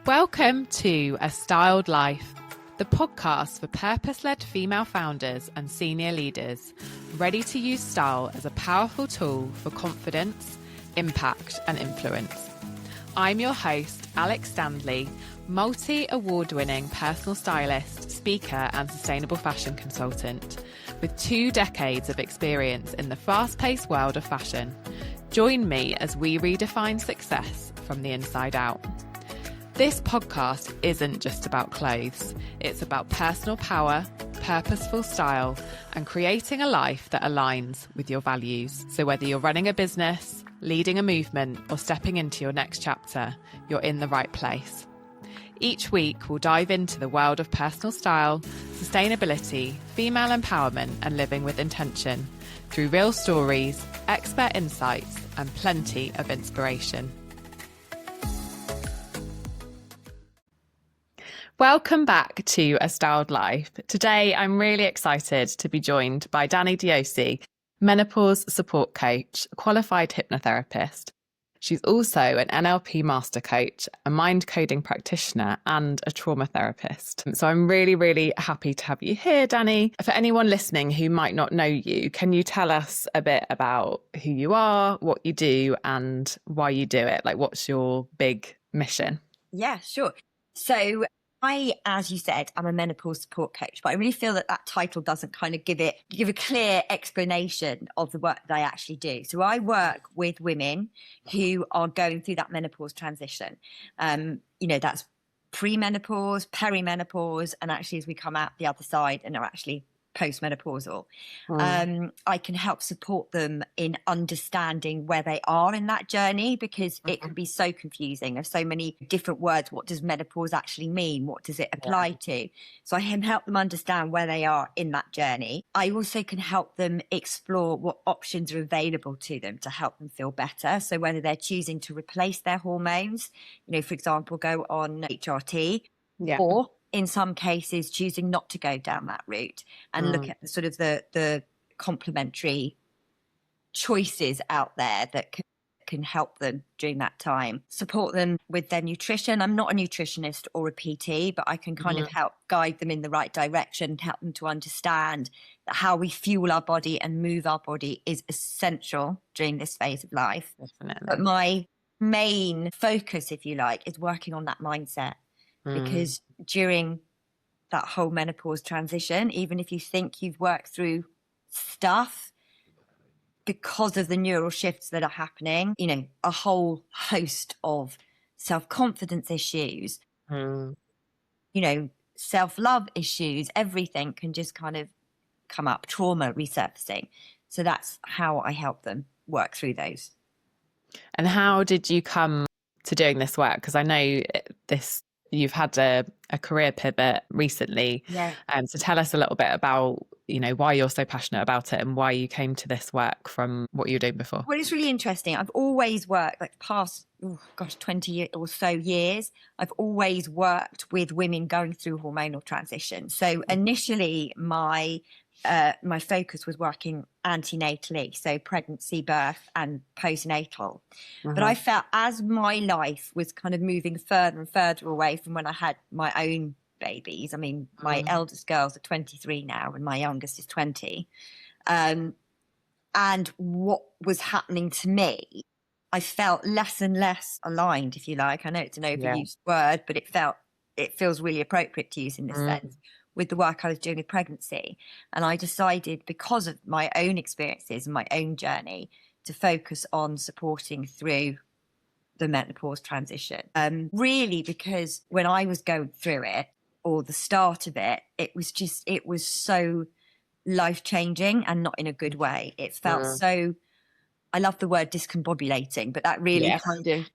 Welcome to A Styled Life, the podcast for purpose-led female founders and senior leaders ready to use style as a powerful tool for confidence, impact, and influence. I'm your host, Alex Standley, multi-award-winning personal stylist, speaker, and sustainable fashion consultant with 2 decades of experience in the fast-paced world of fashion. Join me as we redefine success from the inside out. This podcast isn't just about clothes. It's about personal power, purposeful style, and creating a life that aligns with your values. So whether you're running a business, leading a movement, or stepping into your next chapter, you're in the right place. Each week, we'll dive into the world of personal style, sustainability, female empowerment, and living with intention through real stories, expert insights, and plenty of inspiration. Welcome back to A Styled Life. Today, I'm really excited to be joined by Dani Diosi, menopause support coach, qualified hypnotherapist. She's also an NLP Master Coach, a mind coding practitioner, and a trauma therapist. So I'm really, really happy to have you here, Dani. For anyone listening who might not know you, can you tell us a bit about who you are, what you do, and why you do it? Like, what's your big mission? Yeah, sure. So I, as you said, I'm a menopause support coach, but I really feel that title doesn't kind of give a clear explanation of the work that I actually do. So I work with women who are going through that menopause transition. That's premenopause, perimenopause, and actually as we come out the other side and are actually postmenopausal. I can help support them in understanding where they are in that journey, because it can be so confusing. There's so many different words. What does menopause actually mean? What does it apply to? So I can help them understand where they are in that journey. I also can help them explore what options are available to them to help them feel better. So whether they're choosing to replace their hormones, for example, go on HRT, or in some cases choosing not to go down that route and look at the sort of the complementary choices out there that can help them during that time. Support them with their nutrition. I'm not a nutritionist or a PT, but I can kind of help guide them in the right direction, help them to understand that how we fuel our body and move our body is essential during this phase of life. Definitely. But my main focus, if you like, is working on that mindset. Because during that whole menopause transition, even if you think you've worked through stuff, because of the neural shifts that are happening, a whole host of self-confidence issues, self-love issues, everything can just kind of come up, trauma resurfacing. So that's how I help them work through those. And how did you come to doing this work? Because I know you've had a career pivot recently. So tell us a little bit about, why you're so passionate about it and why you came to this work from what you were doing before. Well, it's really interesting. I've always worked, like past, 20 or so years, I've always worked with women going through hormonal transition. So initially my focus was working antenatally, so pregnancy, birth, and postnatal. But I felt as my life was kind of moving further and further away from when I had my own babies. I mean, my eldest girls are 23 now, and my youngest is 20. And what was happening to me, I felt less and less aligned, if you like. I know it's an overused word, but it feels really appropriate to use in this sense, with the work I was doing with pregnancy. And I decided, because of my own experiences and my own journey, to focus on supporting through the menopause transition. Really, because when I was going through it, or the start of it, it was so life-changing, and not in a good way. It felt so, I love the word discombobulating, but that really kind of,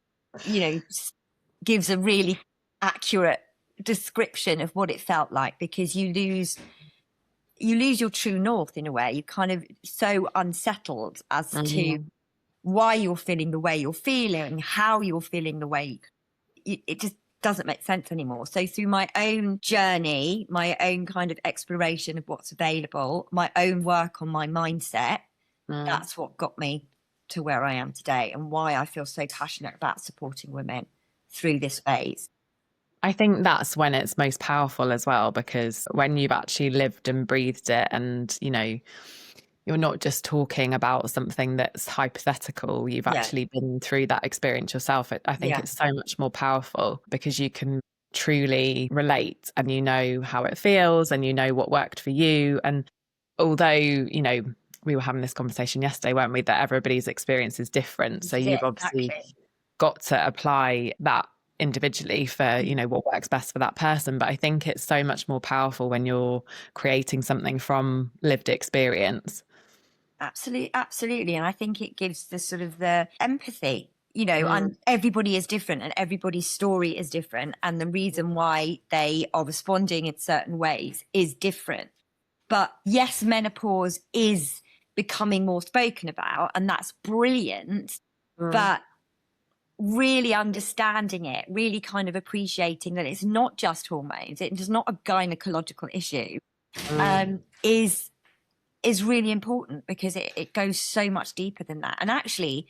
gives a really accurate description of what it felt like, because you lose your true north in a way. You're kind of so unsettled as to why you're feeling the way you're feeling, how you're feeling the way it just doesn't make sense anymore. So through my own journey, my own kind of exploration of what's available, my own work on my mindset, that's what got me to where I am today, and why I feel so passionate about supporting women through this phase. I think that's when it's most powerful as well, because when you've actually lived and breathed it, and, you know, you're not just talking about something that's hypothetical, you've actually been through that experience yourself. I think it's so much more powerful because you can truly relate and you know how it feels and you know what worked for you. And although, you know, we were having this conversation yesterday, weren't we, that everybody's experience is different. So you've obviously got to apply that individually for, you know, what works best for that person. But I think it's so much more powerful when you're creating something from lived experience. Absolutely. And I think it gives the sort of the empathy, you know, and everybody is different and everybody's story is different. And the reason why they are responding in certain ways is different. But yes, menopause is becoming more spoken about, and that's brilliant. But really understanding it, really kind of appreciating that it's not just hormones, it is not a gynecological issue, is really important, because it goes so much deeper than that. And actually,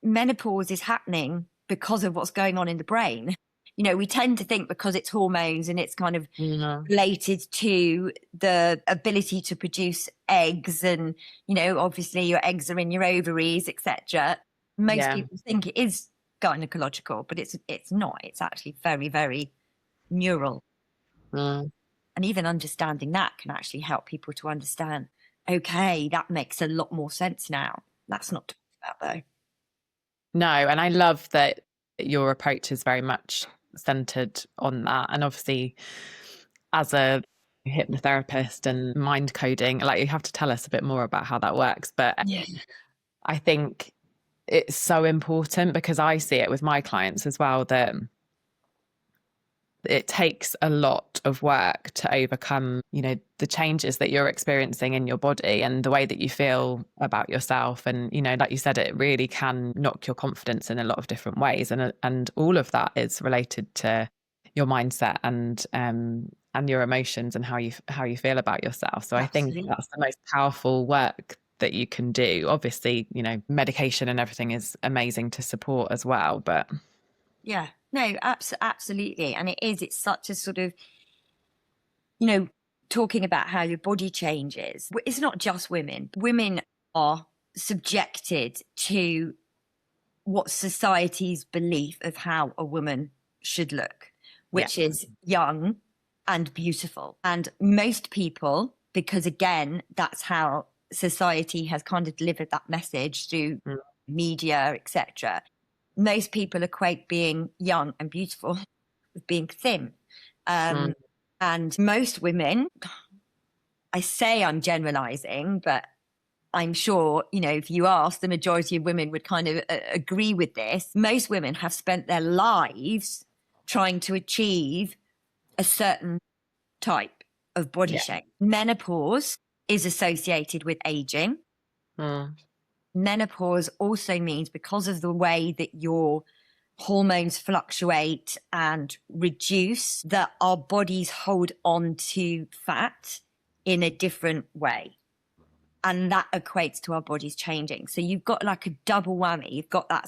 menopause is happening because of what's going on in the brain. You know, we tend to think because it's hormones and it's kind of related to the ability to produce eggs, and, you know, obviously your eggs are in your ovaries, etc. Most people think it is gynecological, but it's not. It's actually very, very neural. And even understanding that can actually help people to understand, okay, that makes a lot more sense now. That's not talked about, though. No, and I love that your approach is very much centered on that. And obviously, as a hypnotherapist and mind coding, like, you have to tell us a bit more about how that works. But I think it's so important, because I see it with my clients as well, that it takes a lot of work to overcome, you know, the changes that you're experiencing in your body and the way that you feel about yourself. And, you know, like you said, it really can knock your confidence in a lot of different ways. And all of that is related to your mindset and your emotions and how you feel about yourself. So I think that's the most powerful work that you can do. Obviously, you know, medication and everything is amazing to support as well, but no, absolutely. And it's such a sort of, you know, talking about how your body changes. It's not just women. Women are subjected to what society's belief of how a woman should look, which is young and beautiful. And most people, because again, that's how society has kind of delivered that message through media, etc. Most people equate being young and beautiful with being thin. And most women, I say I'm generalizing, but I'm sure, you know, if you ask, the majority of women would kind of agree with this. Most women have spent their lives trying to achieve a certain type of body shape. Menopause is associated with aging. Menopause also means, because of the way that your hormones fluctuate and reduce, that our bodies hold on to fat in a different way. And that equates to our bodies changing. So you've got like a double whammy. You've got that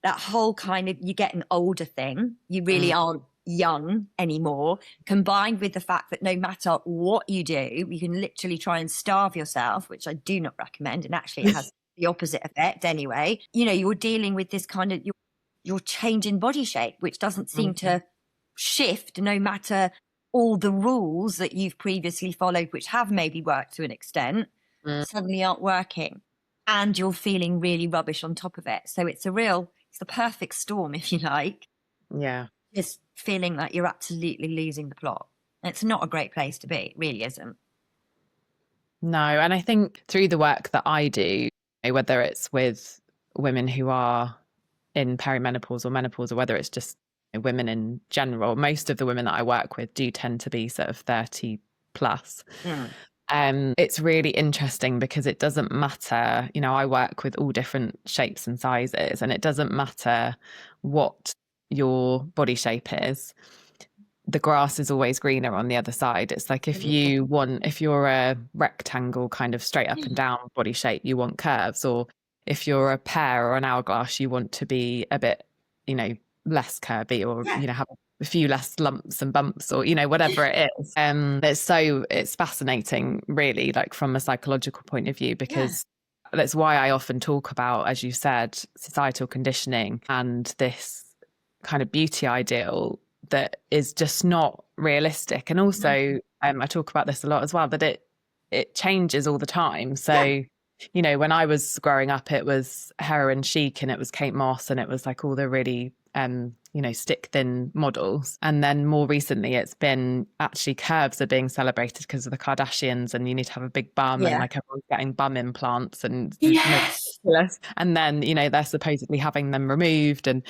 whole kind of, you're getting older thing. You really aren't young anymore, combined with the fact that no matter what you do, you can literally try and starve yourself, which I do not recommend. And actually it has the opposite effect anyway. You know, you're dealing with this kind of, your change in body shape, which doesn't seem to shift no matter all the rules that you've previously followed, which have maybe worked to an extent, suddenly aren't working. And you're feeling really rubbish on top of it. So it's the perfect storm, if you like. Yeah. Just feeling like you're absolutely losing the plot. And it's not a great place to be. It really isn't. No. And I think through the work that I do, whether it's with women who are in perimenopause or menopause, or whether it's just women in general, most of the women that I work with do tend to be sort of 30 plus. It's really interesting because it doesn't matter, you know, I work with all different shapes and sizes, and it doesn't matter what your body shape is. The grass is always greener on the other side. It's like, if you're a rectangle kind of straight up and down body shape, you want curves, or if you're a pear or an hourglass, you want to be a bit, you know, less curvy, or, you know, have a a few less lumps and bumps, or, whatever it is. It's fascinating, really, like from a psychological point of view, because that's why I often talk about, as you said, societal conditioning and this kind of beauty ideal that is just not realistic. And also, I talk about this a lot as well, that it changes all the time. So, when I was growing up, it was heroin chic and it was Kate Moss and it was like all the really, stick thin models. And then more recently, it's been actually curves are being celebrated because of the Kardashians, and you need to have a big bum, and like everyone's getting bum implants and ridiculous. And then, they're supposedly having them removed, and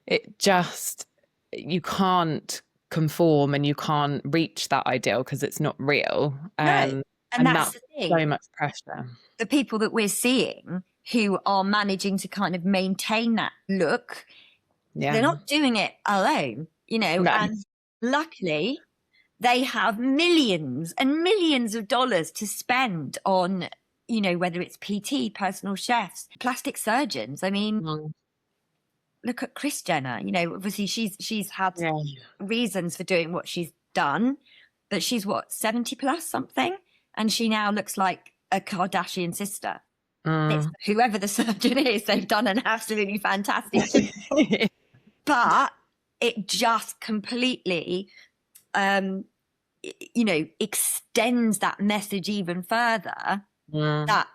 it just, you can't conform and you can't reach that ideal because it's not real. And that's the thing. So much pressure. The people that we're seeing who are managing to kind of maintain that look, they're not doing it alone, and luckily they have millions and millions of dollars to spend on, whether it's PT, personal chefs, plastic surgeons. I mean, look at Kris Jenner, obviously she's had reasons for doing what she's done, but she's 70 plus something, and she now looks like a Kardashian sister. It's whoever the surgeon is, they've done an absolutely fantastic job. But it just completely, extends that message even further, that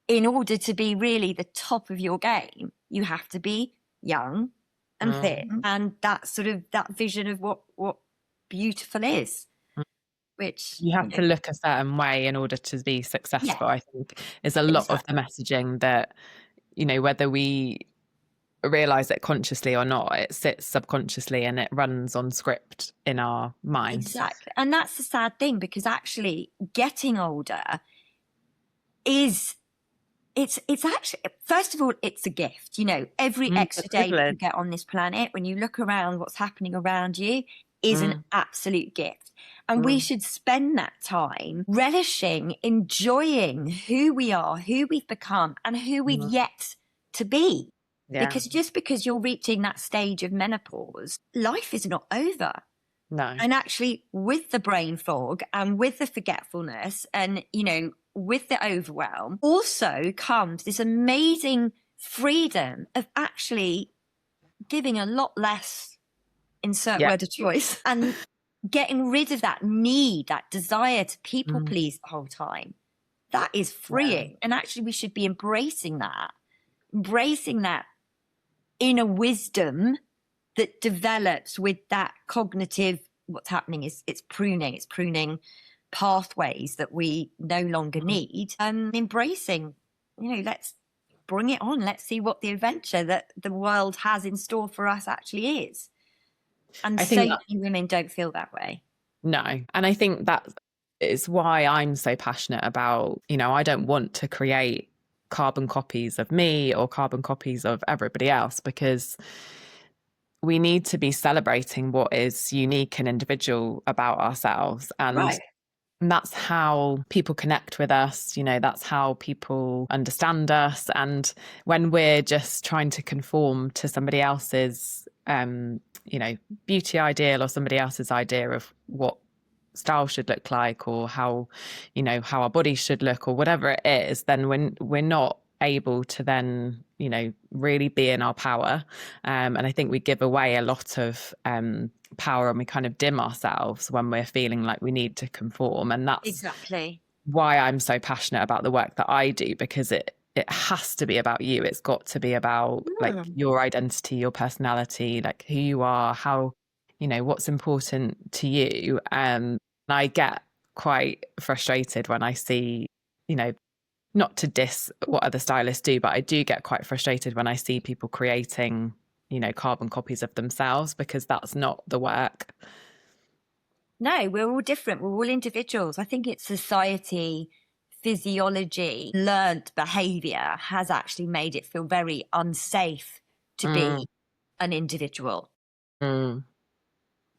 in order to be really the top of your game, you have to be young and thin, and that sort of that vision of what beautiful is, which you have to look a certain way in order to be successful. I think is a lot of the messaging that, whether we realize it consciously or not, it sits subconsciously and it runs on script in our minds. Exactly. And that's the sad thing, because actually getting older it's actually, first of all, it's a gift. Every extra day you get on this planet, when you look around, what's happening around you is an absolute gift. And we should spend that time relishing, enjoying who we are, who we've become, and who we've yet to be. Because just because you're reaching that stage of menopause, life is not over. No. And actually, with the brain fog and with the forgetfulness and, with the overwhelm, also comes this amazing freedom of actually giving a lot less, insert word of choice, and getting rid of that need, that desire to people please the whole time. That is freeing. And actually, we should be embracing that inner wisdom that develops with that cognitive, what's happening is it's pruning pathways that we no longer need, embracing, let's bring it on. Let's see what the adventure that the world has in store for us actually is. And so many women don't feel that way. No. And I think that is why I'm so passionate about, I don't want to create carbon copies of me or carbon copies of everybody else, because we need to be celebrating what is unique and individual about ourselves. And that's how people connect with us. That's how people understand us. And when we're just trying to conform to somebody else's, beauty ideal or somebody else's idea of what style should look like, or how our body should look, or whatever it is, then we're not able to then really be in our power, and I think we give away a lot of power, and we kind of dim ourselves when we're feeling like we need to conform. And that's exactly why I'm so passionate about the work that I do, because it has to be about you. It's got to be about like your identity, your personality, like who you are, how what's important to you. And I get quite frustrated when I see, not to diss what other stylists do, but I do get quite frustrated when I see people creating, carbon copies of themselves, because that's not the work. No, we're all different. We're all individuals. I think it's society, physiology, learned behavior has actually made it feel very unsafe to be an individual.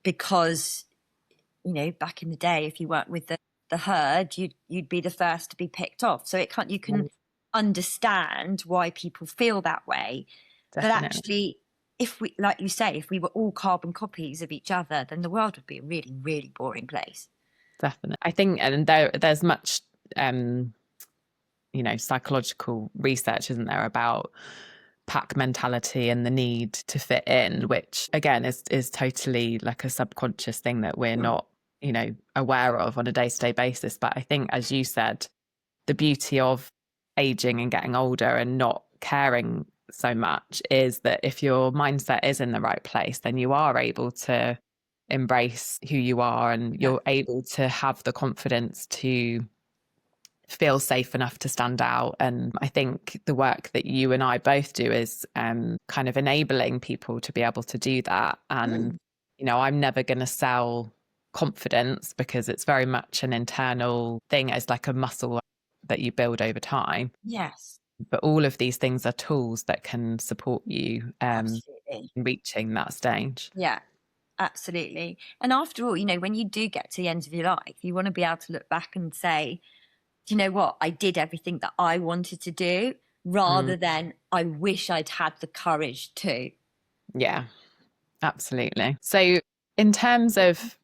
Because, back in the day, if you weren't with the herd, you'd be the first to be picked off. So you can understand why people feel that way. Definitely. But actually, if we, like you say, if we were all carbon copies of each other, then the world would be a really, really boring place. Definitely. I think, and there's much, psychological research, isn't there, about pack mentality and the need to fit in, which again is totally like a subconscious thing that we're not, aware of on a day-to-day basis. But I think, as you said, the beauty of aging and getting older and not caring so much is that if your mindset is in the right place, then you are able to embrace who you are, and you're able to have the confidence to feel safe enough to stand out. And I think the work that you and I both do is kind of enabling people to be able to do that. And, I'm never going to sell confidence, because it's very much an internal thing. It's like a muscle that you build over time. Yes. But all of these things are tools that can support you in reaching that stage. Yeah, absolutely. And after all, when you do get to the end of your life, you want to be able to look back and say, do you know what? I did everything that I wanted to do, rather than I wish I'd had the courage to. Yeah, absolutely. So in terms of,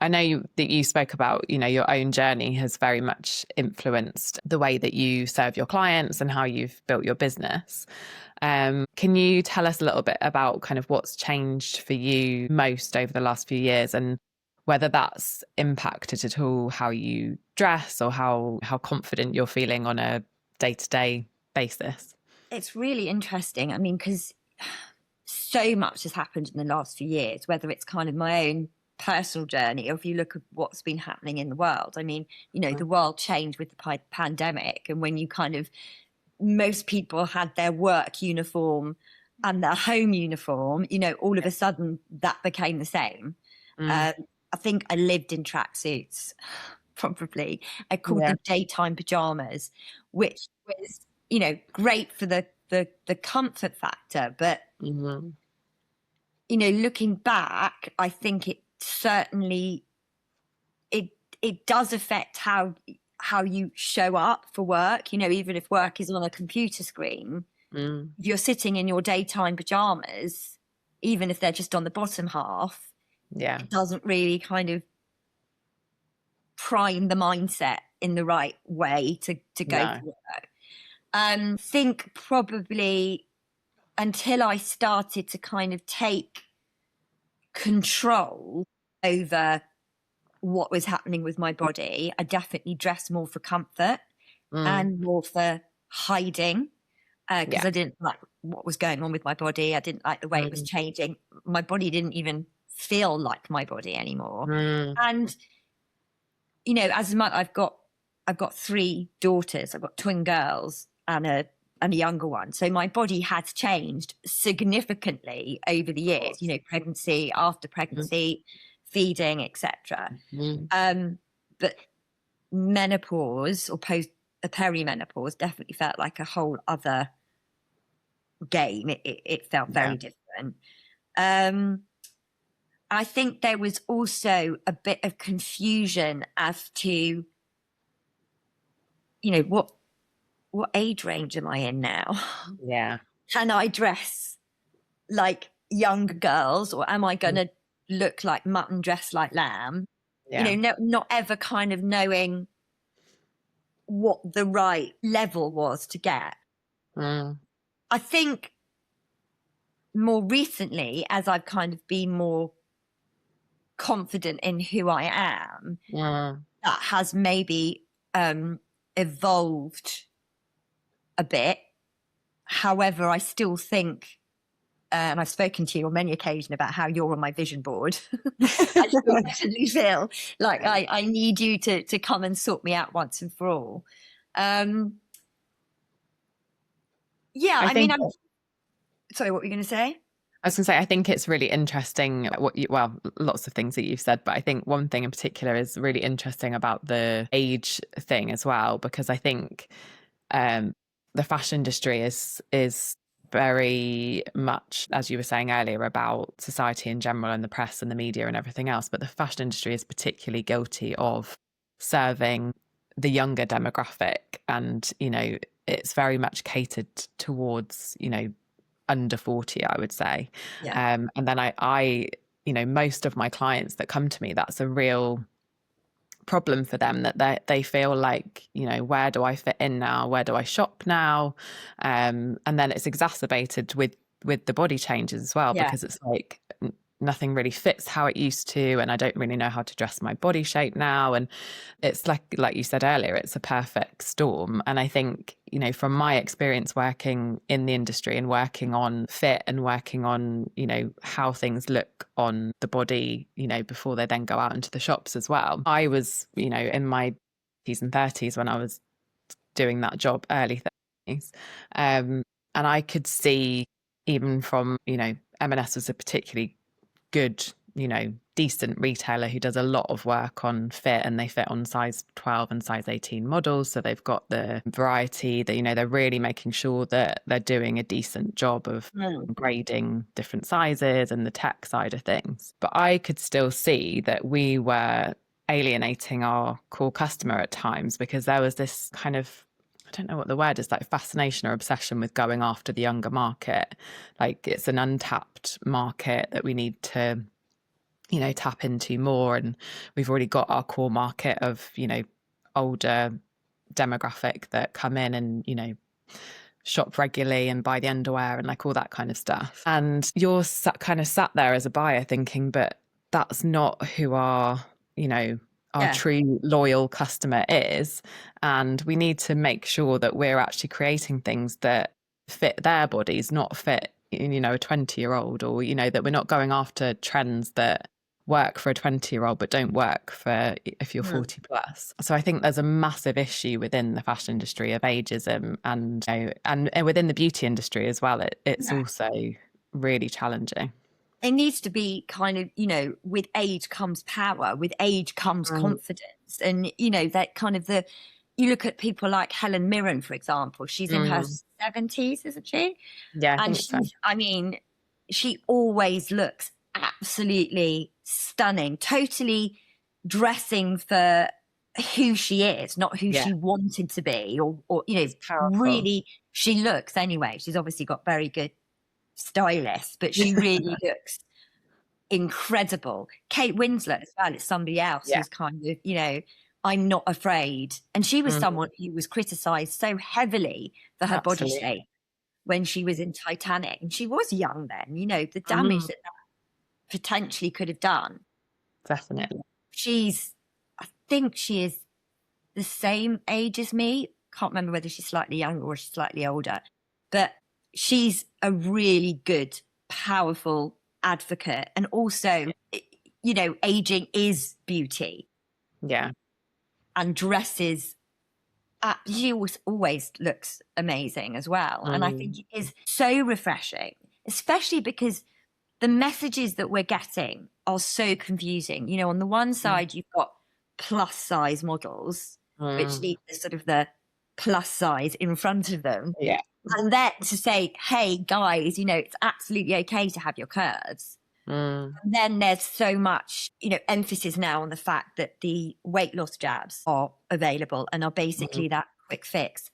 I know that you spoke about, your own journey has very much influenced the way that you serve your clients and how you've built your business. Can you tell us a little bit about kind of what's changed for you most over the last few years, and whether that's impacted at all how you dress or how confident you're feeling on a day-to-day basis? It's really interesting. I mean, because so much has happened in the last few years, whether it's kind of my own personal journey, or if you look at what's been happening in the world. I mean, the world changed with the pandemic, and when you kind of, most people had their work uniform and their home uniform, all of a sudden that became the same. I think I lived in tracksuits, probably. I called them daytime pajamas, which was, great for the comfort factor. But, looking back, I think it certainly, it does affect how you show up for work. Even if work is on a computer screen, if you're sitting in your daytime pajamas, even if they're just on the bottom half, it doesn't really kind of prime the mindset in the right way to go for work. Think probably until I started to kind of take control over what was happening with my body, I definitely dressed more for comfort and more for hiding, because I didn't like what was going on with my body. I didn't like the way it was changing. My body didn't even feel like my body anymore. And as much, I've got 3 daughters. I've got twin girls and a younger one. So my body has changed significantly over the years. Pregnancy, after pregnancy, feeding, etc. But menopause or perimenopause definitely felt like a whole other game. It felt very different. I think there was also a bit of confusion as to, what age range am I in now? Yeah. Can I dress like young girls, or am I going to look like mutton dressed like lamb? Not ever kind of knowing what the right level was to get. I think more recently, as I've kind of been more confident in who I am, that has maybe evolved a bit. However, I still think, and I've spoken to you on many occasions about how you're on my vision board. I still definitely feel like I need you to come and sort me out once and for all. I mean, sorry, what were you going to say? I was going to say, I think it's really interesting lots of things that you've said, but I think one thing in particular is really interesting about the age thing as well, because I think the fashion industry is very much, as you were saying earlier, about society in general and the press and the media and everything else. But the fashion industry is particularly guilty of serving the younger demographic. And, it's very much catered towards, under 40, I would say. Yeah. And then I, most of my clients that come to me, that's a real problem for them, that they feel like, where do I fit in now? Where do I shop now? And then it's exacerbated with the body changes as well, because it's like nothing really fits how it used to, and I don't really know how to dress my body shape now. And it's like you said earlier, it's a perfect storm. And I think, from my experience working in the industry and working on fit and working on, how things look on the body, before they then go out into the shops as well. I was, in my 20s and 30s when I was doing that job, early 30s. And I could see, even from, M&S was a particularly good, decent retailer who does a lot of work on fit, and they fit on size 12 and size 18 models. So they've got the variety that, they're really making sure that they're doing a decent job of grading different sizes and the tech side of things. But I could still see that we were alienating our core customer at times, because there was this kind of, I don't know what the word is, like fascination or obsession with going after the younger market. Like it's an untapped market that we need to, tap into more. And we've already got our core market of, older demographic that come in and, shop regularly and buy the underwear and like all that kind of stuff. And you're kind of sat there as a buyer thinking, but that's not who our true loyal customer is. And we need to make sure that we're actually creating things that fit their bodies, not fit, a 20-year-old, or, that we're not going after trends that work for a 20-year-old but don't work for if you're 40 plus. So I think there's a massive issue within the fashion industry of ageism, and and within the beauty industry as well. It's also really challenging. It needs to be kind of, with age comes power, with age comes confidence. And, that kind of you look at people like Helen Mirren, for example, she's in her 70s, isn't she? Yeah. And she always looks absolutely stunning, totally dressing for who she is, not who she wanted to be, or really, she looks anyway. She's obviously got very good stylist, but she really looks incredible. Kate Winslet as well is somebody else who's kind of, I'm not afraid. And she was someone who was criticized so heavily for her body shape when she was in Titanic. And she was young then, the damage that potentially could have done. Definitely. I think she is the same age as me. Can't remember whether she's slightly younger or she's slightly older, but she's a really good, powerful advocate. And also, aging is beauty. Yeah. And dresses, she always looks amazing as well. And I think it is so refreshing, especially because the messages that we're getting are so confusing. On the one side, you've got plus size models, which need the plus size in front of them. Yeah. And then to say, hey, guys, it's absolutely okay to have your curves. And then there's so much, emphasis now on the fact that the weight loss jabs are available and are basically that quick fix,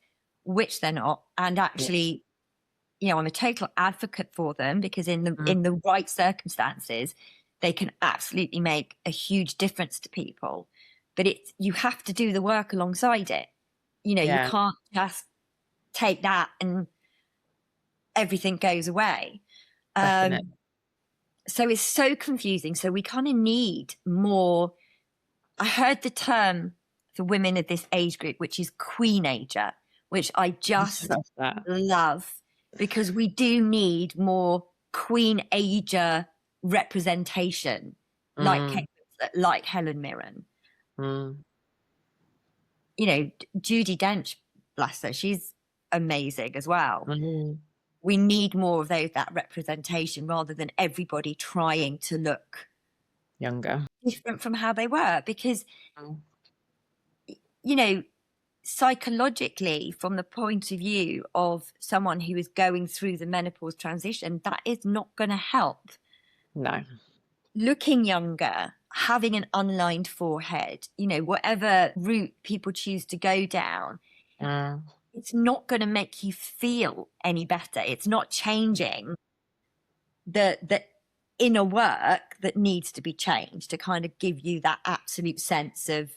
which they're not. And actually, I'm a total advocate for them, because in the right circumstances, they can absolutely make a huge difference to people. But you have to do the work alongside it. You can't just take that and everything goes away. So it's so confusing. So we kind of need more. I heard the term for women of this age group, which is queenager, which I just love, because we do need more queen-ager representation, like Helen Mirren. Judi Dench, bless her, she's amazing as well. We need more of that representation, rather than everybody trying to look younger, different from how they were. Because, psychologically, from the point of view of someone who is going through the menopause transition, that is not going to help. No. Looking younger, having an unlined forehead, whatever route people choose to go down, it's not going to make you feel any better. It's not changing the inner work that needs to be changed to kind of give you that absolute sense of,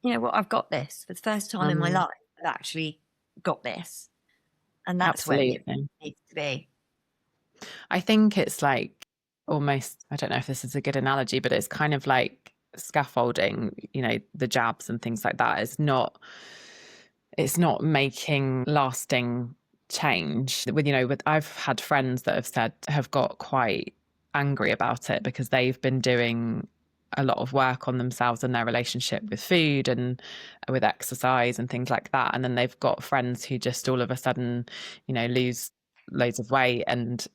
you know what, I've got this for the first time in my life. I've actually got this. And that's where it needs to be. I think it's like almost, I don't know if this is a good analogy, but it's kind of like scaffolding, you know, the jabs and things like that. It's not making lasting change. With, you know, I've had friends that have got quite angry about it because they've been doing a lot of work on themselves and their relationship with food and with exercise and things like that. And then they've got friends who just all of a sudden, you know, lose loads of weight, and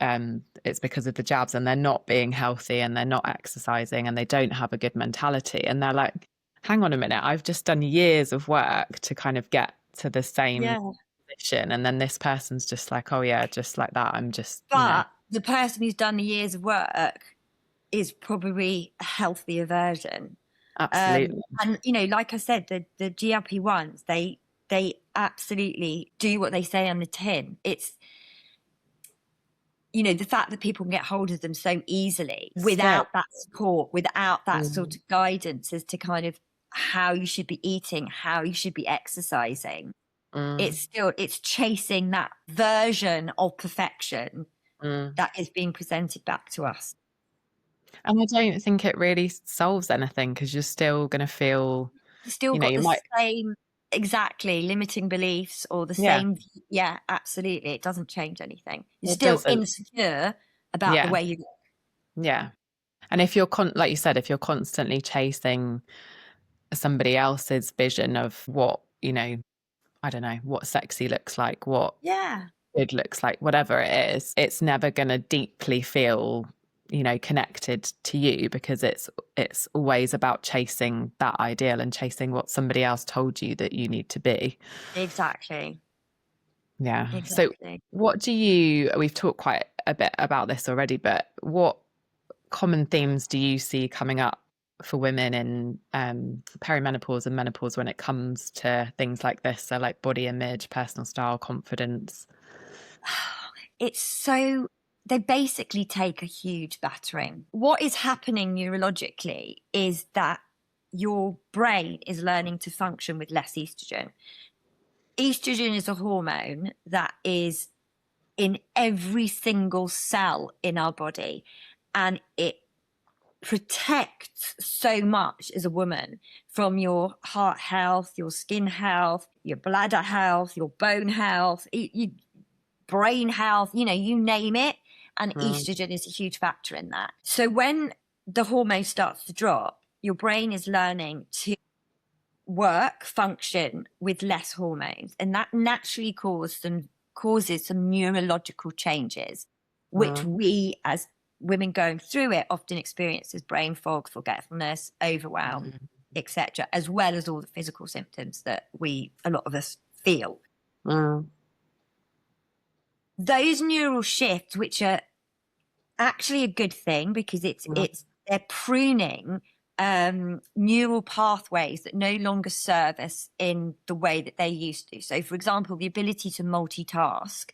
it's because of the jabs, and they're not being healthy and they're not exercising and they don't have a good mentality. And they're like, hang on a minute, I've just done years of work to kind of get to the same position. And then this person's just like, oh yeah, just like that. I'm just, but you know. The person who's done the years of work is probably a healthier version. Absolutely. And, you know, like I said, the GLP-1s, they absolutely do what they say on the tin. It's, you know, the fact that people can get hold of them so easily without that support, without that sort of guidance as to kind of how you should be eating, how you should be exercising. It's chasing that version of perfection that is being presented back to us. And I don't think it really solves anything, because you're still going to feel, you know, got the same, exactly, limiting beliefs or the same. Yeah, absolutely. It doesn't change anything. You're still insecure about the way you look. Yeah. And if you're, like you said, if you're constantly chasing somebody else's vision of what, you know, I don't know, what sexy looks like, what good looks like, whatever it is, it's never going to deeply feel, you know, connected to you, because it's always about chasing that ideal and chasing what somebody else told you that you need to be. Exactly. Yeah. Exactly. So we've talked quite a bit about this already, but what common themes do you see coming up for women in perimenopause and menopause when it comes to things like this? So like body image, personal style, confidence. They basically take a huge battering. What is happening neurologically is that your brain is learning to function with less estrogen. Estrogen is a hormone that is in every single cell in our body, and it protects so much as a woman from your heart health, your skin health, your bladder health, your bone health, your brain health, you know, you name it. And estrogen is a huge factor in that. So when the hormone starts to drop, your brain is learning to function with less hormones. And that naturally causes some neurological changes, which we as women going through it often experience as brain fog, forgetfulness, overwhelm, etc., as well as all the physical symptoms that a lot of us feel. Those neural shifts, which are actually a good thing, because they're pruning neural pathways that no longer serve us in the way that they used to. So, for example, the ability to multitask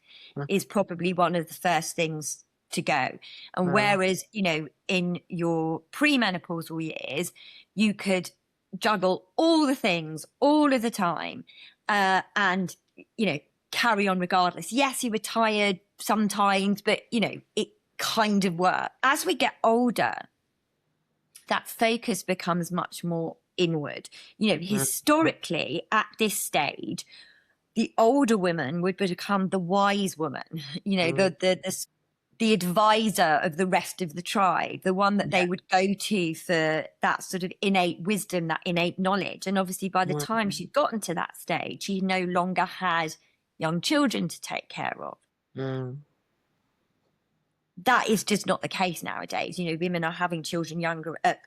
is probably one of the first things to go. And whereas, you know, in your premenopausal years, you could juggle all the things all of the time and, you know, carry on regardless. Yes, you were tired sometimes, but, you know, it kind of worked. As we get older, that focus becomes much more inward. You know, historically, at this stage, the older woman would become the wise woman, you know, the advisor of the rest of the tribe, the one that they would go to for that sort of innate wisdom, that innate knowledge. And obviously, by the time she'd gotten to that stage, she no longer had young children to take care of. That is just not the case nowadays. You know, women are having children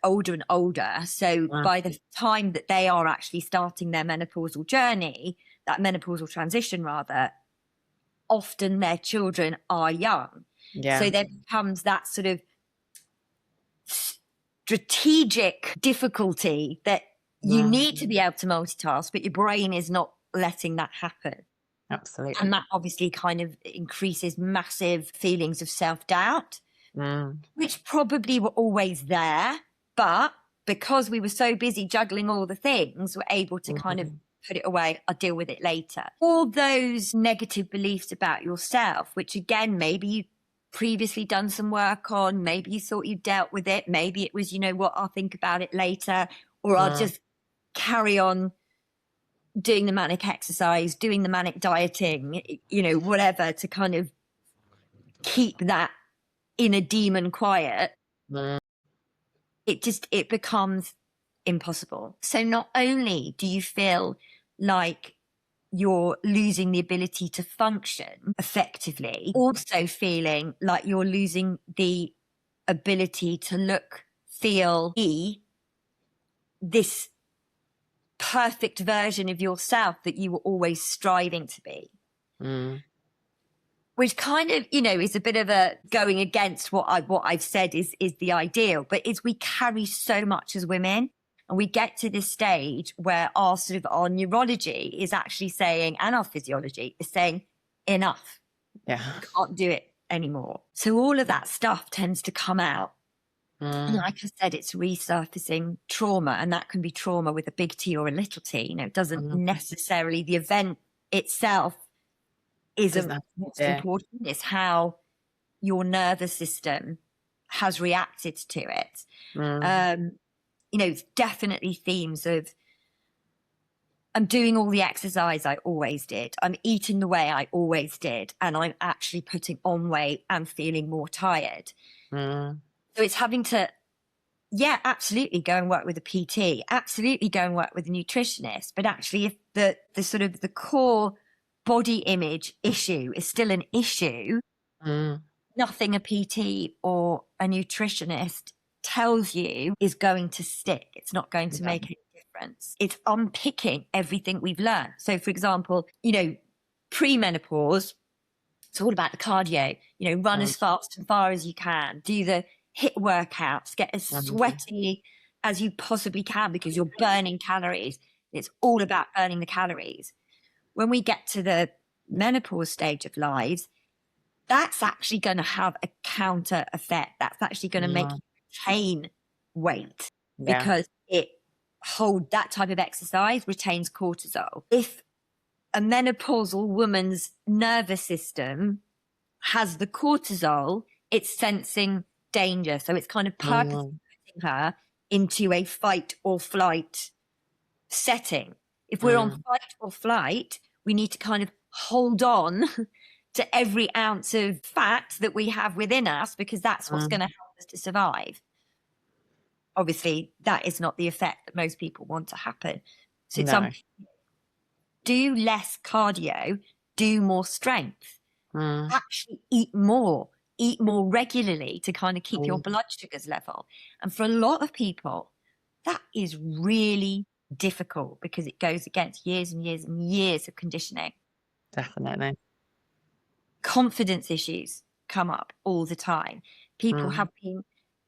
older and older. So by the time that they are actually starting their menopausal journey, that menopausal transition rather, often their children are young. So there becomes that sort of strategic difficulty that you need to be able to multitask, but your brain is not letting that happen. Absolutely. And that obviously kind of increases massive feelings of self-doubt, which probably were always there, but because we were so busy juggling all the things, we're able to kind of put it away. I'll deal with it later. All those negative beliefs about yourself, which again, maybe you previously done some work on, maybe you thought you dealt with it, maybe it was, you know what, I'll think about it later, or I'll just carry on doing the manic exercise, doing the manic dieting, you know, whatever, to kind of keep that inner demon quiet. It becomes impossible. So not only do you feel like you're losing the ability to function effectively, also feeling like you're losing the ability to look, feel, be this perfect version of yourself that you were always striving to be. Which kind of, you know, is a bit of a going against what I've said is the ideal, but is we carry so much as women, and we get to this stage where our sort of our neurology is actually saying, and our physiology is saying, enough. Yeah. Can't do it anymore. So all of that stuff tends to come out. And like I said, it's resurfacing trauma, and that can be trauma with a big T or a little t. You know, it doesn't necessarily, the event itself isn't what's important. It's how your nervous system has reacted to it. You know, it's definitely themes of, I'm doing all the exercise I always did, I'm eating the way I always did, and I'm actually putting on weight and feeling more tired. So it's having to, yeah, absolutely go and work with a PT, absolutely go and work with a nutritionist, but actually if the sort of the core body image issue is still an issue, nothing a PT or a nutritionist tells you is going to stick. It's not going to make any difference. It's unpicking everything we've learned. So for example, you know, premenopause, it's all about the cardio, you know, run as fast and far as you can, do the HIIT workouts, get as sweaty as you possibly can because you're burning calories. It's all about burning the calories. When we get to the menopause stage of lives, that's actually going to have a counter effect. That's actually going to make you retain weight because that type of exercise retains cortisol. If a menopausal woman's nervous system has the cortisol, it's sensing danger. So it's kind of purposely putting her into a fight or flight setting. If we're on fight or flight, we need to kind of hold on to every ounce of fat that we have within us, because that's what's going to help us to survive. Obviously, that is not the effect that most people want to happen. So it's do less cardio, do more strength, actually eat more regularly to kind of keep your blood sugars level. And for a lot of people, that is really difficult because it goes against years and years and years of conditioning. Definitely. Confidence issues come up all the time. People have been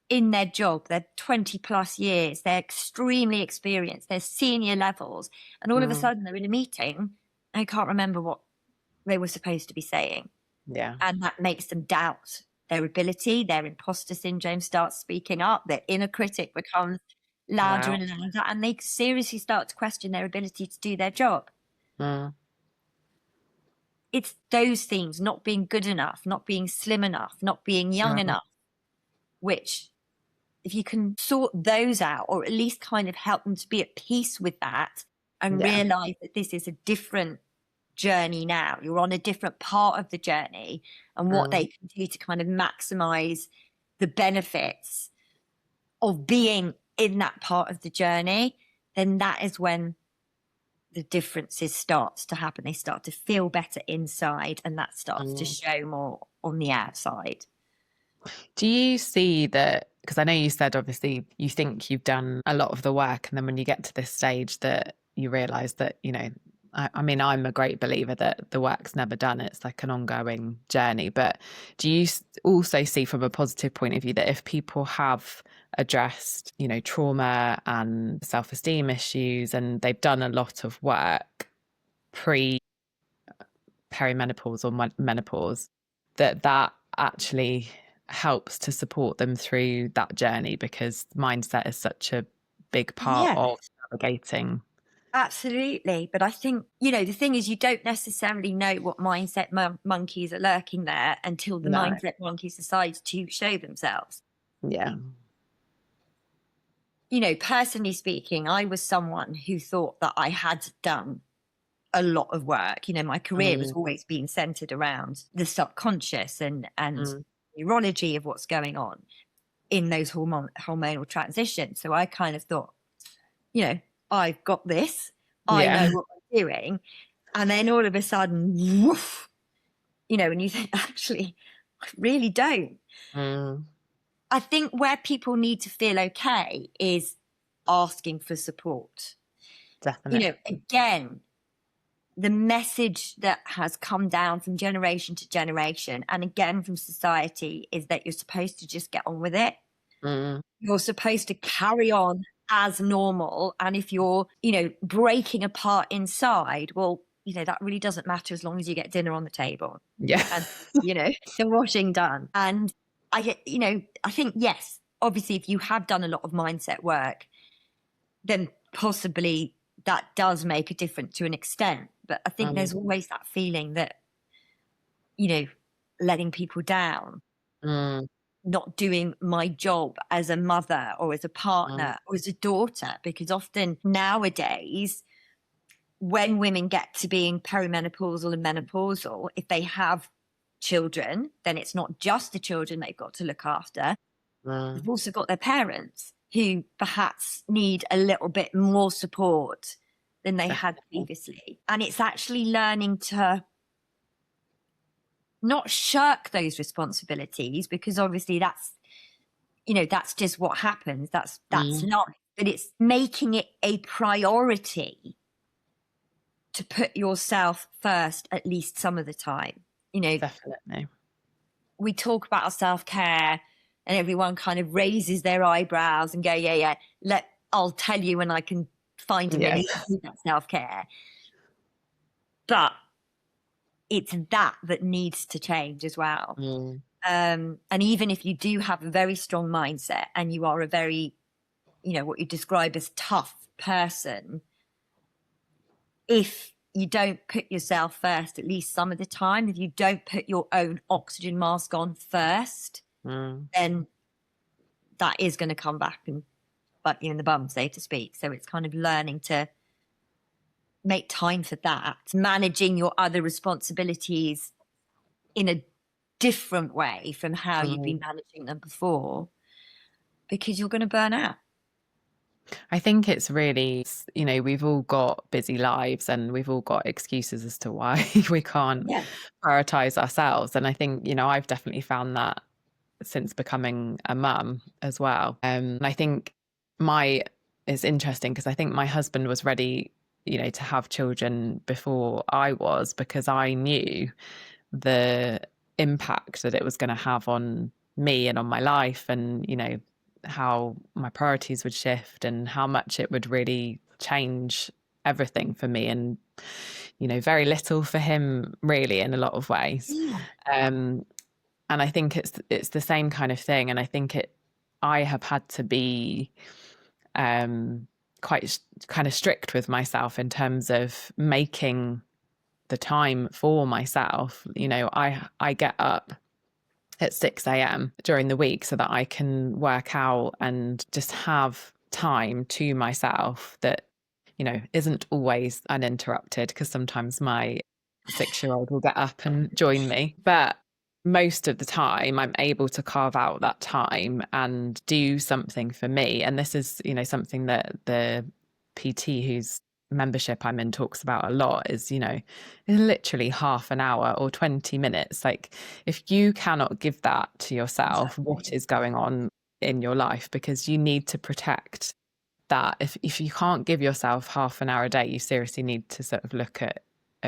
in their job, they're 20 plus years, they're extremely experienced, they're senior levels, and all of a sudden they're in a meeting and they can't remember what they were supposed to be saying. Yeah. And that makes them doubt their ability. Their imposter syndrome starts speaking up. Their inner critic becomes louder and louder, and they seriously start to question their ability to do their job. It's those things, not being good enough, not being slim enough, not being young enough, which if you can sort those out, or at least kind of help them to be at peace with that and realize that this is a different journey now, you're on a different part of the journey, and what they can do to kind of maximize the benefits of being in that part of the journey, then that is when the differences starts to happen. They start to feel better inside, and that starts to show more on the outside. Do you see that, because I know you said obviously you think you've done a lot of the work, and then when you get to this stage that you realize that, you know, I mean, I'm a great believer that the work's never done. It's like an ongoing journey. But do you also see from a positive point of view that if people have addressed, you know, trauma and self-esteem issues, and they've done a lot of work, perimenopause or menopause, that actually helps to support them through that journey, because mindset is such a big part Yeah, of navigating. absolutely. But I think, the thing is, you don't necessarily know what mindset monkeys are lurking there until the No. mindset monkeys decide to show themselves. Yeah. Personally speaking, I was someone who thought that I had done a lot of work. My career has always been centered around the subconscious and neurology of what's going on in those hormonal transitions. So I kind of thought, I've got this. I know what I'm doing. And then all of a sudden, woof, and you think, actually, I really don't. I think where people need to feel okay is asking for support. Definitely. Again, the message that has come down from generation to generation and again from society is that you're supposed to just get on with it. You're supposed to carry on as normal. And if you're, breaking apart inside, well, that really doesn't matter as long as you get dinner on the table. Yeah. And, the washing done. And I think, yes, obviously, if you have done a lot of mindset work, then possibly that does make a difference to an extent. But I think there's always that feeling that, letting people down, not doing my job as a mother or as a partner or as a daughter, because often nowadays, when women get to being perimenopausal and menopausal, if they have children, then it's not just the children they've got to look after. They've also got their parents who perhaps need a little bit more support than they had previously. And it's actually learning to not shirk those responsibilities, because obviously that's just what happens. That's not, but it's making it a priority to put yourself first at least some of the time. Definitely. We talk about our self-care and everyone kind of raises their eyebrows and go, yeah, I'll tell you when I can find a minute to do that self-care. But it's that needs to change as well. And even if you do have a very strong mindset and you are a very, what you describe as tough person, if you don't put yourself first at least some of the time, if you don't put your own oxygen mask on first, then that is going to come back and bite you in the bum, so to speak. So it's kind of learning to make time for that, managing your other responsibilities in a different way from how you've been managing them before, because you're going to burn out. I think it's really, we've all got busy lives and we've all got excuses as to why we can't prioritize ourselves. And I think, I've definitely found that since becoming a mum as well. And I think it's interesting because I think my husband was ready, to have children before I was, because I knew the impact that it was going to have on me and on my life, and, how my priorities would shift and how much it would really change everything for me, and, very little for him really in a lot of ways. And I think it's the same kind of thing. And I think I have had to be quite kind of strict with myself in terms of making the time for myself. I get up at 6 a.m. during the week so that I can work out and just have time to myself that, isn't always uninterrupted, because sometimes my 6-year-old will get up and join me. But most of the time I'm able to carve out that time and do something for me. And this is, something that the PT whose membership I'm in talks about a lot, is, literally half an hour or 20 minutes. Like, if you cannot give that to yourself, what is going on in your life? Because you need to protect that. If you can't give yourself half an hour a day, you seriously need to sort of look at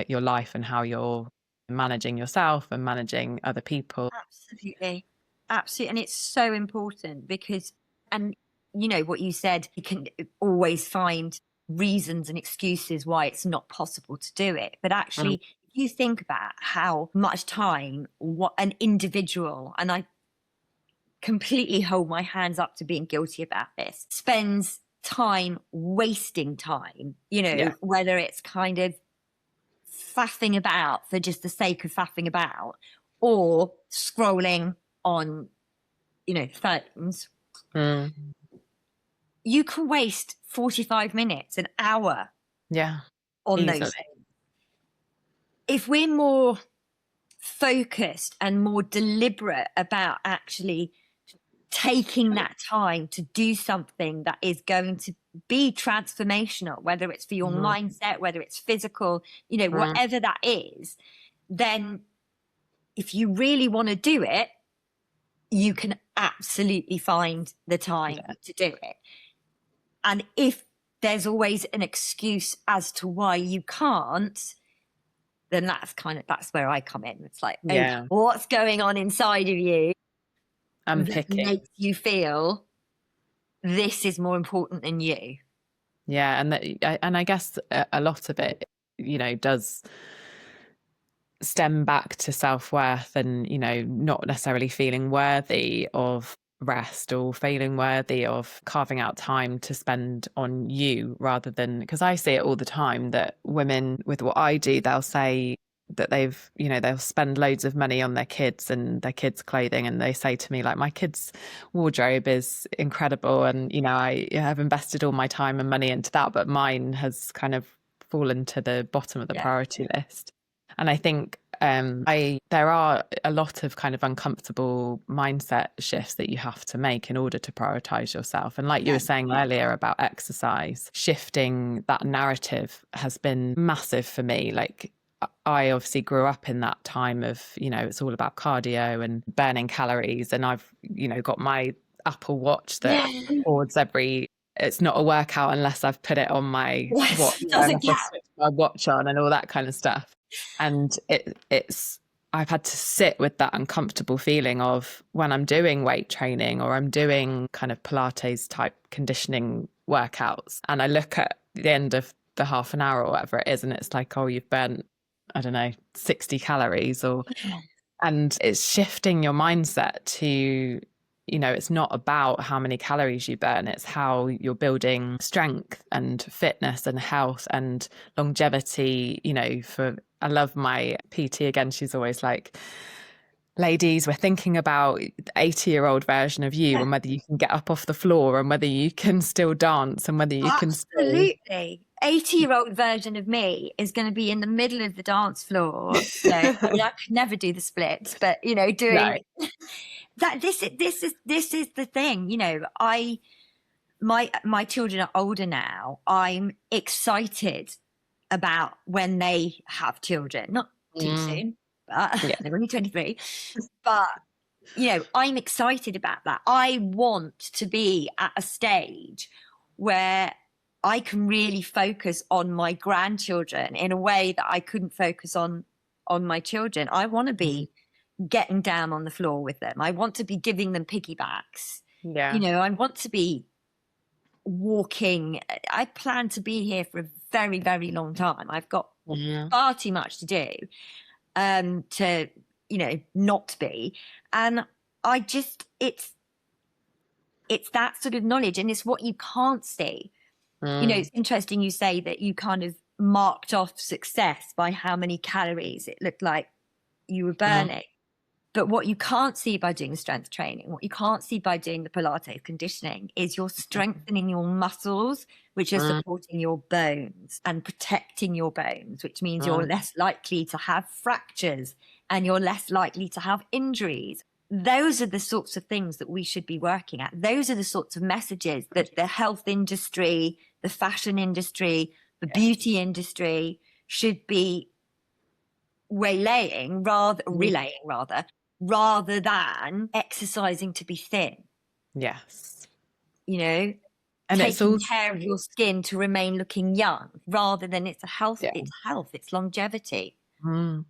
your life and how you're managing yourself and managing other people. Absolutely. And it's so important because, and what you said, you can always find reasons and excuses why it's not possible to do it. But actually, if you think about how much time what an individual, and I completely hold my hands up to being guilty about this, spends time wasting time, whether it's kind of faffing about for just the sake of faffing about, or scrolling on, phones. You can waste 45 minutes, an hour on easily. those things. If we're more focused and more deliberate about actually taking that time to do something that is going to be transformational, whether it's for your mindset, whether it's physical, whatever that is, then if you really want to do it, you can absolutely find the time to do it. And if there's always an excuse as to why you can't, then that's where I come in. It's like, what's going on inside of you that makes you feel this is more important than you? Yeah, and I guess a lot of it, does stem back to self-worth and, not necessarily feeling worthy of rest or feeling worthy of carving out time to spend on you, rather than, because I see it all the time that women with what I do, they'll say that they'll spend loads of money on their kids and their kids' clothing, and they say to me, like, my kids' wardrobe is incredible and I have invested all my time and money into that, but mine has kind of fallen to the bottom of the priority list. And I think there are a lot of kind of uncomfortable mindset shifts that you have to make in order to prioritize yourself. And like you were saying earlier about exercise, shifting that narrative has been massive for me. Like, I obviously grew up in that time of, it's all about cardio and burning calories. And I've, got my Apple Watch that records it's not a workout unless I've put it on my watch, my watch on and all that kind of stuff. And I've had to sit with that uncomfortable feeling of when I'm doing weight training or I'm doing kind of Pilates type conditioning workouts, and I look at the end of the half an hour or whatever it is, and it's like, oh, you've burnt, I don't know, 60 calories and it's shifting your mindset to, it's not about how many calories you burn, it's how you're building strength and fitness and health and longevity. I love my PT again. She's always like, ladies, we're thinking about the 80-year-old version of you and whether you can get up off the floor and whether you can still dance and whether you can still... Absolutely. 80-year-old version of me is going to be in the middle of the dance floor. I could never do the splits, but doing that. This is the thing. My children are older now. I'm excited about when they have children. Not too soon, but they're only 23. But I'm excited about that. I want to be at a stage where I can really focus on my grandchildren in a way that I couldn't focus on my children. I want to be getting down on the floor with them. I want to be giving them piggybacks. I want to be walking. I plan to be here for a very, very long time. I've got far too much to do to not be. And I just, it's that sort of knowledge, and it's what you can't see. It's interesting you say that you kind of marked off success by how many calories it looked like you were burning. But what you can't see by doing strength training, what you can't see by doing the Pilates conditioning, is you're strengthening your muscles, which are supporting your bones and protecting your bones, which means you're less likely to have fractures and you're less likely to have injuries. Those are the sorts of things that we should be working at. Those are the sorts of messages that the health industry, the fashion industry, the beauty industry should be relaying rather than exercising to be thin. Yes. And taking care of your skin to remain looking young, rather than it's it's longevity. And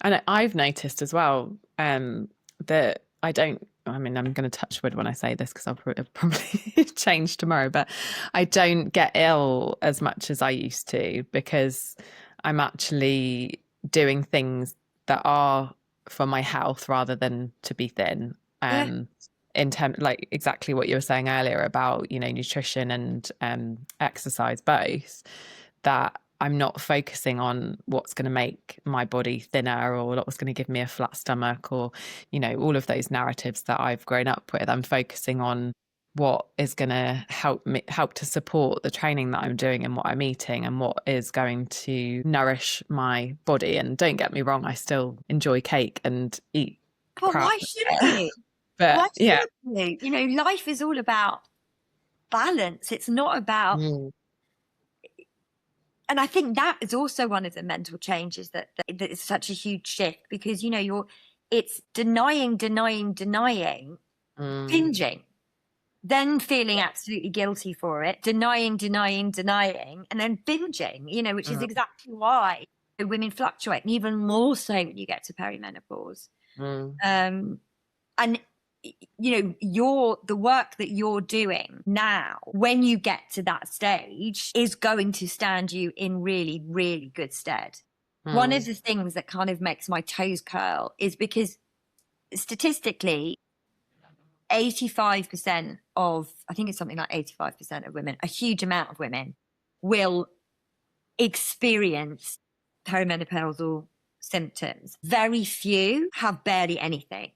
I've noticed as well that I don't I mean, I'm going to touch wood when I say this because I'll probably change tomorrow, but I don't get ill as much as I used to because I'm actually doing things that are for my health rather than to be thin. Yeah. In terms, like exactly what you were saying earlier about, you know, nutrition and exercise both, that I'm not focusing on what's going to make my body thinner or what's going to give me a flat stomach or, you know, all of those narratives that I've grown up with. I'm focusing on what is going to help to support the training that I'm doing and what I'm eating and what is going to nourish my body. And don't get me wrong, I still enjoy cake and eat But crap. why shouldn't you? Why But yeah. shouldn't you? You know, life is all about balance. It's not about, and I think that is also one of the mental changes that is such a huge shift because, you know, it's denying, binging, then feeling absolutely guilty for it, denying, and then binging, you know, which is exactly why women fluctuate, and even more so when you get to perimenopause. And you know, the work that you're doing now, when you get to that stage, is going to stand you in really, really good stead. One of the things that kind of makes my toes curl is because statistically, 85% of, I think it's something like 85% of women, a huge amount of women will experience perimenopausal symptoms. Very few have barely anything.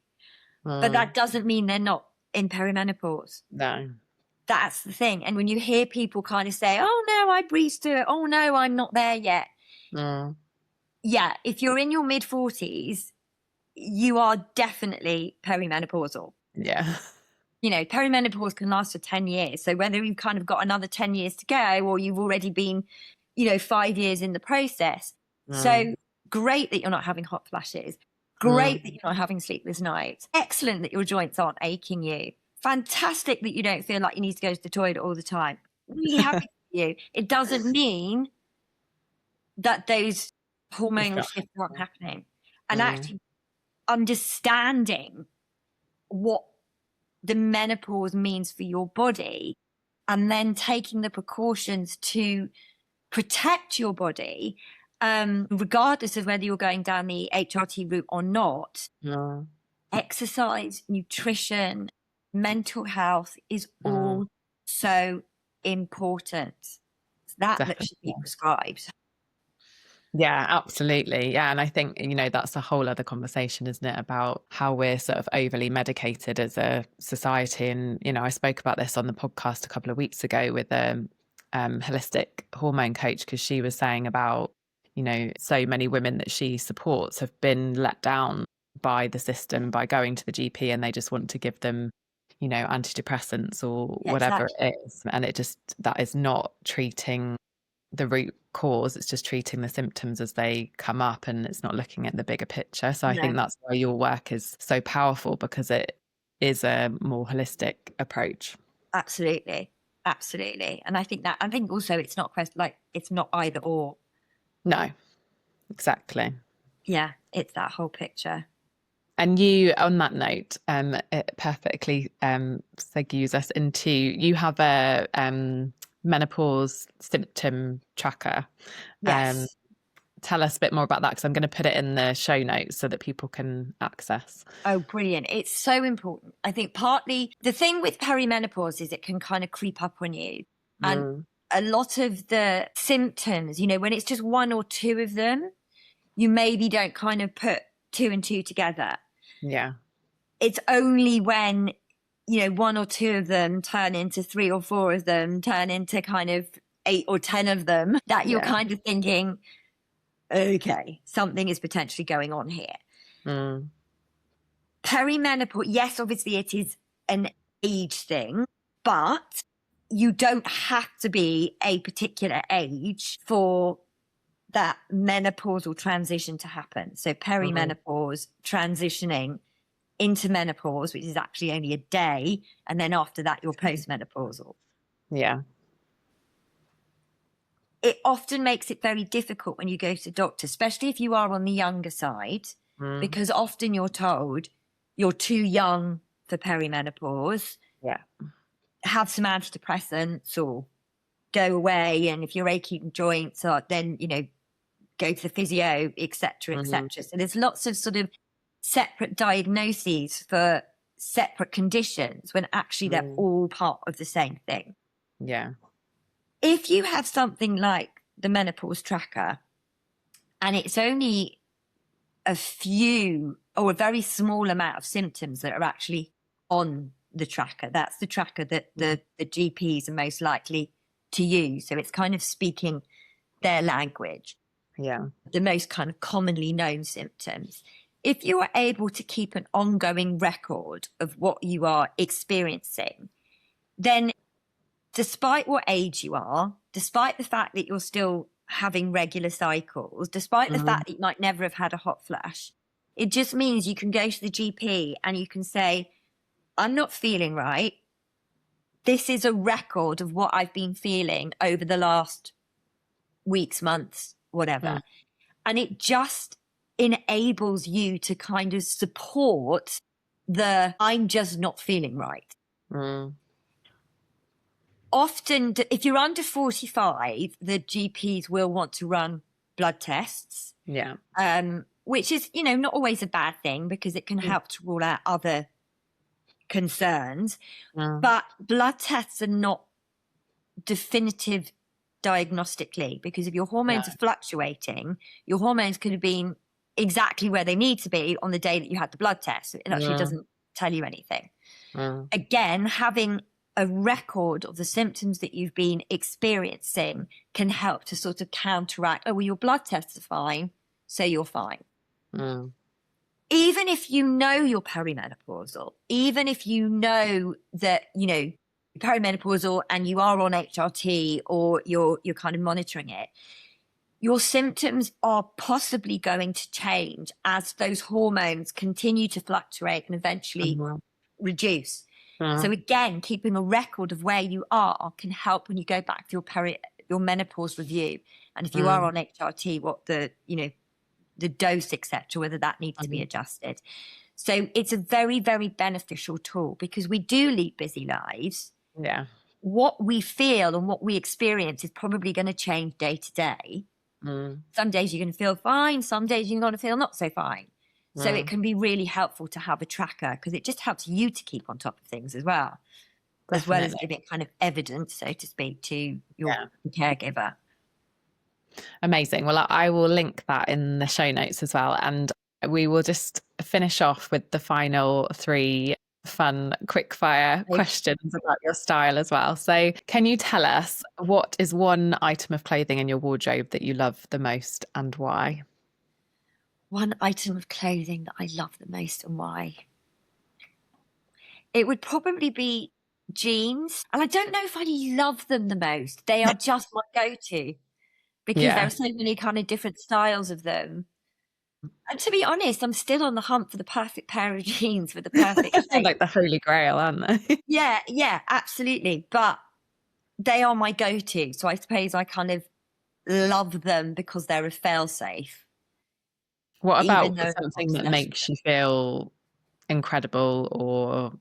But that doesn't mean they're not in perimenopause. No. That's the thing. And when you hear people kind of say, oh no, I breezed through it. Oh no, I'm not there yet. Yeah, if you're in your mid-40s, you are definitely perimenopausal. Yeah. You know, perimenopause can last for 10 years. So whether you've kind of got another 10 years to go or you've already been, you know, 5 years in the process. So great that you're not having hot flashes. Great that you're not having sleepless nights. Excellent that your joints aren't aching you. Fantastic that you don't feel like you need to go to the toilet all the time. Really happy for you. It doesn't mean that those hormonal shifts aren't happening. And actually understanding what the menopause means for your body and then taking the precautions to protect your body, regardless of whether you're going down the HRT route or not. Exercise, nutrition, mental health is all so important. It's that should be prescribed. Yeah, absolutely. Yeah. And I think, you know, that's a whole other conversation, isn't it, about how we're sort of overly medicated as a society. And, you know, I spoke about this on the podcast a couple of weeks ago with a holistic hormone coach, because she was saying about, you know, so many women that she supports have been let down by the system by going to the GP, and they just want to give them, you know, antidepressants or whatever it is. And that is not treating the root cause. It's just treating the symptoms as they come up, and it's not looking at the bigger picture. So I think that's why your work is so powerful, because it is a more holistic approach. Absolutely. And I think also it's not it's not either or. No, exactly. Yeah, it's that whole picture. And you, on that note, it perfectly segues us into, you have a menopause symptom tracker. Yes. Tell us a bit more about that, because I'm going to put it in the show notes so that people can access. Oh, brilliant. It's so important. I think partly the thing with perimenopause is it can kind of creep up on you. And a lot of the symptoms, you know, when it's just one or two of them, you maybe don't kind of put two and two together. Yeah. It's only when, you know, one or two of them turn into three or four of them, turn into kind of 8 or 10 of them, that you're kind of thinking, okay, something is potentially going on here. Perimenopause, yes, obviously it is an age thing, but you don't have to be a particular age for that menopausal transition to happen. So perimenopause, transitioning into menopause, which is actually only a day, and then after that you're postmenopausal. Yeah. It often makes it very difficult when you go to doctors, especially if you are on the younger side, because often you're told you're too young for perimenopause, Yeah. have some antidepressants or go away. And if you're aching joints, or then, go to the physio, etc., etc. So there's lots of sort of separate diagnoses for separate conditions when actually they're all part of the same thing. Yeah. If you have something like the menopause tracker and it's only a few or a very small amount of symptoms that are actually on the tracker, that's the tracker that the GPs are most likely to use. So it's kind of speaking their language. Yeah. The most kind of commonly known symptoms. If you are able to keep an ongoing record of what you are experiencing, then despite what age you are, despite the fact that you're still having regular cycles, despite the fact that you might never have had a hot flash, it just means you can go to the GP and you can say, I'm not feeling right. This is a record of what I've been feeling over the last weeks, months, whatever. And it just enables you to kind of support I'm just not feeling right. Often, if you're under 45, the GPs will want to run blood tests. Yeah. Which is, not always a bad thing because it can help to rule out other concerns. But blood tests are not definitive diagnostically, because if your hormones are fluctuating, your hormones could have been exactly where they need to be on the day that you had the blood test. It actually doesn't tell you anything. Again, having a record of the symptoms that you've been experiencing can help to sort of counteract, oh, well, your blood tests are fine, so you're fine. Even if you know you're perimenopausal, even if you know that, perimenopausal and you are on HRT or you're kind of monitoring it, your symptoms are possibly going to change as those hormones continue to fluctuate and eventually reduce. So again, keeping a record of where you are can help when you go back to your menopause review. And if you are on HRT, what the dose, etc., whether that needs to be adjusted. So it's a very, very beneficial tool because we do lead busy lives. Yeah. What we feel and what we experience is probably going to change day to day. Some days you're going to feel fine. Some days you're going to feel not so fine. So it can be really helpful to have a tracker because it just helps you to keep on top of things as well. Definitely. As well as giving kind of evidence, so to speak, to your caregiver. Amazing. Well, I will link that in the show notes as well. And we will just finish off with the final 3 fun quickfire questions about your style as well. So can you tell us what is one item of clothing in your wardrobe that you love the most and why? One item of clothing that I love the most and why? It would probably be jeans. And I don't know if I love them the most. They are just my go-to because there are so many kind of different styles of them. And to be honest, I'm still on the hunt for the perfect pair of jeans with the perfect shape. Like the holy grail, aren't they? Yeah, absolutely. But they are my go-to. So I suppose I kind of love them because they're a fail-safe. What about something that makes you feel incredible or,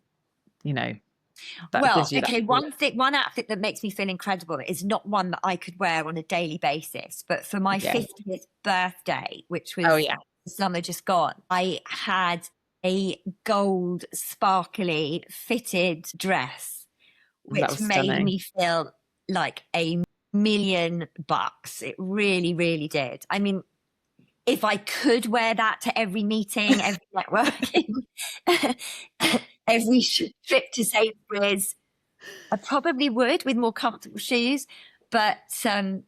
well, okay, one outfit that makes me feel incredible is not one that I could wear on a daily basis, but for my 50th birthday, which was the summer just gone, I had a gold sparkly fitted dress, which made me feel like $1,000,000. It really, really did. I mean, if I could wear that to every meeting, every networking, every trip to Sainsbury's, I probably would with more comfortable shoes. But I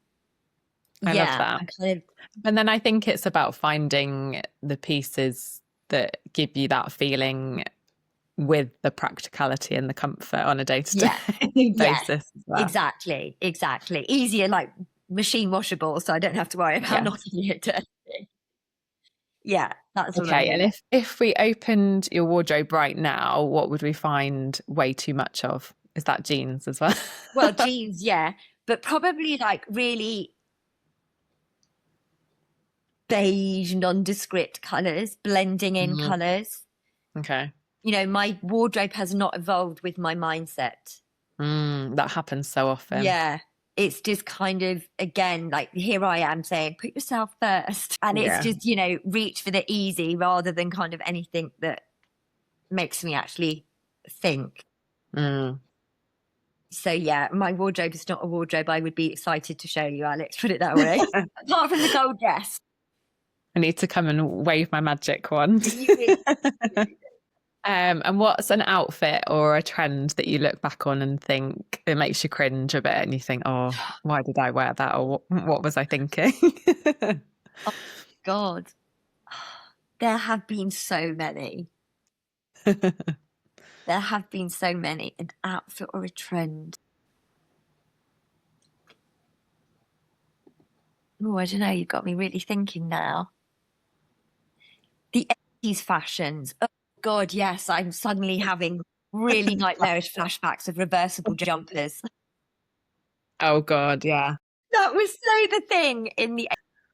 love that. And then I think it's about finding the pieces that give you that feeling with the practicality and the comfort on a day-to-day basis. As well. Exactly. Easier, like machine washable, so I don't have to worry about not getting it dirty. Yeah, that's okay. And if we opened your wardrobe right now, what would we find way too much of? Is that jeans as well? Well, jeans, yeah, but probably like really beige, nondescript colours, blending in colours. Okay. my wardrobe has not evolved with my mindset. That happens so often. Yeah. It's just kind of, again, like here I am saying, put yourself first. And it's just, reach for the easy rather than kind of anything that makes me actually think. So yeah, my wardrobe is not a wardrobe I would be excited to show you, Alex, put it that way. Apart from the gold dress. I need to come and wave my magic wand. And what's an outfit or a trend that you look back on and think it makes you cringe a bit and you think, oh, why did I wear that? Or what was I thinking? Oh, God. There have been so many. There have been so many. An outfit or a trend. Oh, I don't know. You've got me really thinking now. The 80s fashions. Oh, God, yes. I'm suddenly having really nightmarish flashbacks of reversible jumpers. Oh, God, yeah. That was so the thing in the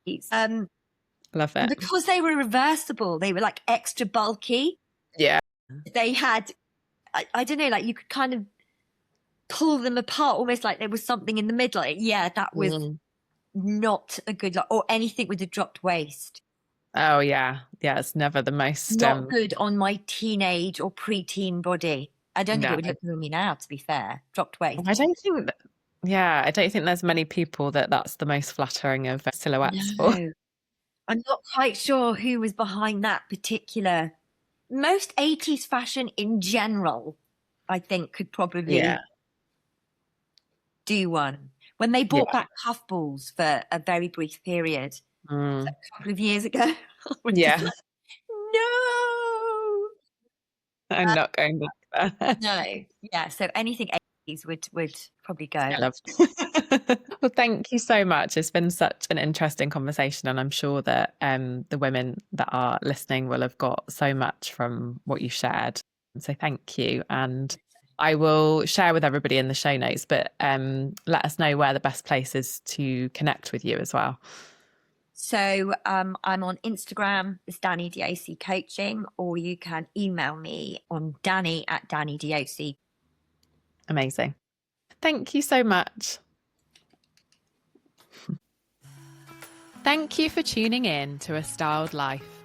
80s. Love it. Because they were reversible, they were like extra bulky. Yeah. They had, I don't know, like you could kind of pull them apart almost like there was something in the middle. Like, yeah, that was not a good look. Or anything with a dropped waist. Oh, yeah. Yeah, it's never the most... Not good on my teenage or preteen body. I don't think No. it would look good on me now, to be fair. Dropped waist. I don't think... I don't think there's many people that's the most flattering of silhouettes for. I'm not quite sure who was behind that particular. Most 80s fashion in general, I think, could probably do one. When they brought back puffballs for a very brief period, a couple of years ago. Yeah. Like, no! I'm not going back there. No. Yeah, so anything 80s would probably go. I love Well, thank you so much. It's been such an interesting conversation, and I'm sure that the women that are listening will have got so much from what you shared. So thank you. And I will share with everybody in the show notes, but let us know where the best place is to connect with you as well. So I'm on Instagram, it's Dani Diosi Coaching, or you can email me on Dani@Dani Diosi. Amazing. Thank you so much. Thank you for tuning in to A Styled Life.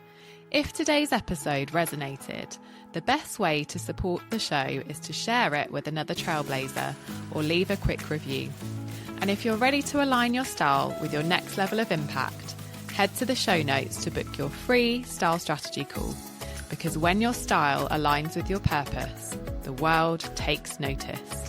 If today's episode resonated, the best way to support the show is to share it with another trailblazer or leave a quick review. And if you're ready to align your style with your next level of impact, head to the show notes to book your free style strategy call. Because when your style aligns with your purpose, the world takes notice.